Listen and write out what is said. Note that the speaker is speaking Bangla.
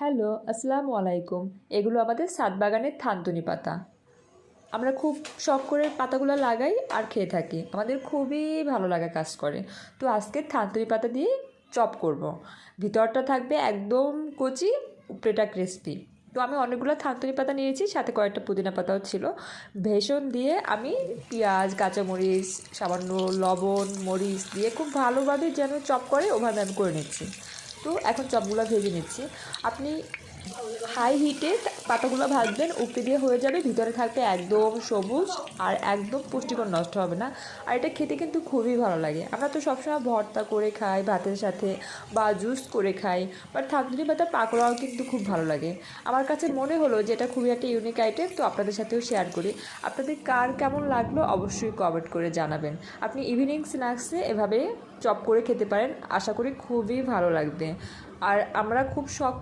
হ্যালো, আসসালামু আলাইকুম। এগুলো আমাদের ছাদ বাগানের থানতুনি পাতা। আমরা খুব শখ করে পাতাগুলো লাগাই আর খেয়ে থাকি। আমাদের খুবই ভালো লাগা কাজ করে। তো আজকে থানতুনি পাতা দিয়ে চপ করব। ভিতরটা থাকবে একদম কচি, উপরেটা ক্রিস্পি। তো আমি অনেকগুলো থানতুনি পাতা নিয়েছি, সাথে কয়েকটা পুদিনা পাতাও ছিল। বেসন দিয়ে আমি পেঁয়াজ, কাঁচামরিচ, সামান্য লবণ, মরিচ দিয়ে খুব ভালোভাবে যেন চপ করে ওভাবে আমি করে নিচ্ছি। তো এখন চপগুলো ভেজে নিচ্ছি। আপনি হাই হিটে পাতাগুলো ভাজবেন, উপরে দিয়ে হয়ে যাবে, ভিতরে থাকবে একদম সবুজ আর একদম পুষ্টিকর, নষ্ট হবে না। আর এটা খেতে কিন্তু খুবই ভালো লাগে। আমরা তো সবসময় ভর্তা করে খাই ভাতের সাথে বা জুস করে খাই, বাট থানতুনি পাতার পাকোড়াও কিন্তু খুব ভালো লাগে। আমার কাছে মনে হলো যে এটা খুবই একটা ইউনিক আইটেম, তো আপনাদের সাথেও শেয়ার করি। আপনাদের কার কেমন লাগলো অবশ্যই কমেন্ট করে জানাবেন। আপনি ইভিনিং স্ন্যাক্সে এভাবে চপ করে খেতে পারেন, আশা করি খুবই ভালো লাগবে। আর আমরা খুব শখ